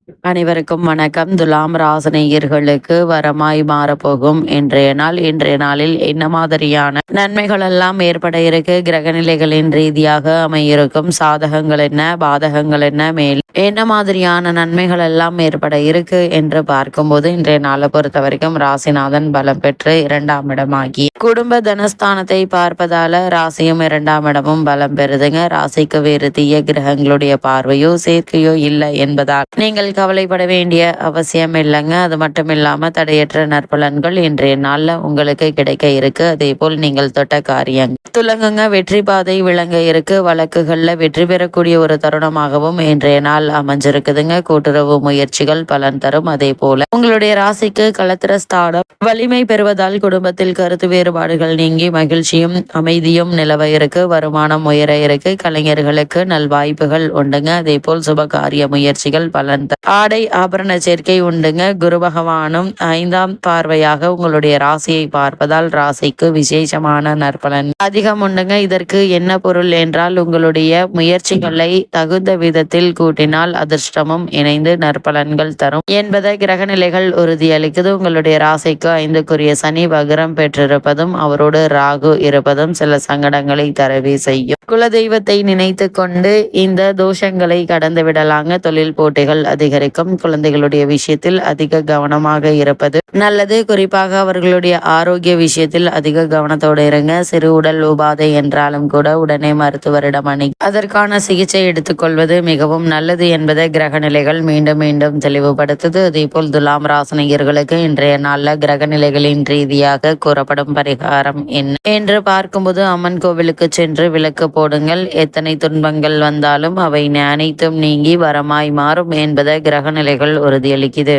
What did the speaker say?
அனைவருக்கும் வணக்கம். துலாம் ராசினியர்களுக்கு வரமாய் மாறப்போகும் இன்றைய நாளில் என்ன மாதிரியான நன்மைகள் எல்லாம் ஏற்பட இருக்கு, கிரகநிலைகளின் ரீதியாக அமையிருக்கும் சாதகங்கள் என்ன, பாதகங்கள் என்ன, மேல் என்ன மாதிரியான நன்மைகள் எல்லாம் ஏற்பட இருக்கு என்று பார்க்கும்போது, இன்றைய நாளை பொறுத்த வரைக்கும் ராசிநாதன் பலம் பெற்று 2ஆம் இடமாகி குடும்ப தனஸ்தானத்தை பார்ப்பதால ராசியும் 2ஆம் இடமும் பலம் பெறுதுங்க. ராசிக்கு வேறு தீய கிரகங்களுடைய பார்வையோ சேர்க்கையோ இல்லை என்பதால் நீங்கள் கவலைப்பட வேண்டிய அவசியம் இல்லைங்க. அது மட்டும் இல்லாம தடையற்ற நற்பலன்கள் இன்றைய நாள்ல உங்களுக்கு கிடைக்க இருக்கு. அதே போல் நீங்கள் தொட்ட காரியங்கள் துலங்குங்க, வெற்றி பாதை விளங்க இருக்கு. வழக்குகள்ல வெற்றி பெறக்கூடிய ஒரு தருணமாகவும் இன்றைய நாள் அமைஞ்சிருக்குதுங்க. கூட்டுறவு முயற்சிகள் பலன் தரும். அதே போல உங்களுடைய ராசிக்கு களத்திர ஸ்தானம் வலிமை பெறுவதால் குடும்பத்தில் கருத்து வேறுபாடுகள் நீங்கி மகிழ்ச்சியும் அமைதியும் நிலவ இருக்கு. வருமானம் உயர இருக்கு. கலைஞர்களுக்கு நல்வாய்ப்புகள் உண்டுங்க. அதே போல் சுப காரிய முயற்சிகள் பலன் ஆடை ஆபரண சேர்க்கை உண்டுங்க. குரு பகவானும் 5ஆம் பார்வையாக உங்களுடைய ராசியை பார்ப்பதால் ராசிக்கு விசேஷமான நற்பலன் அதிகம் உண்டுங்க. இதற்கு என்ன பொருள் என்றால், உங்களுடைய முயற்சிகளை தகுந்த விதத்தில் கூட்டினால் அதிர்ஷ்டமும் இணைந்து நற்பலன்கள் தரும் என்பதை கிரகநிலைகள் உறுதியளிக்குது. உங்களுடைய ராசிக்கு 5க்குரிய சனி வக்ரம் பெற்றிருப்பதும் அவரோடு ராகு இருப்பதும் சில சங்கடங்களை தரவே செய்யும். குலதெய்வத்தை நினைத்து கொண்டு இந்த தோஷங்களை கடந்து விடலாங்க. தொழில் போட்டிகள் அதிகரிக்கும். குழந்தைகளுடைய விஷயத்தில் அதிக கவனமாக இருப்பது நல்லது. குறிப்பாக அவர்களுடைய ஆரோக்கிய விஷயத்தில் அதிக கவனத்தோடு இருங்க. சிறு உடல் உபாதை என்றாலும் கூட உடனே மருத்துவரிடம் அணுகி அதற்கான சிகிச்சை எடுத்துக்கொள்வது மிகவும் நல்லது என்பதை கிரக நிலைகள் மீண்டும் மீண்டும் தெளிவுபடுத்துது. அதே போல் துலாம் ராசினியர்களுக்கு இன்றைய நாள்ல கிரக நிலைகளின் ரீதியாக கூறப்படும் பரிகாரம் என்ன என்று பார்க்கும்போது, அம்மன் கோவிலுக்கு சென்று விளக்கு போடுங்கள். எத்தனை துன்பங்கள் வந்தாலும் அவை அனைத்தும் நீங்கி வரமாய் மாறும் என்பதை கிரக நிலைகள் உறுதியளிக்குது.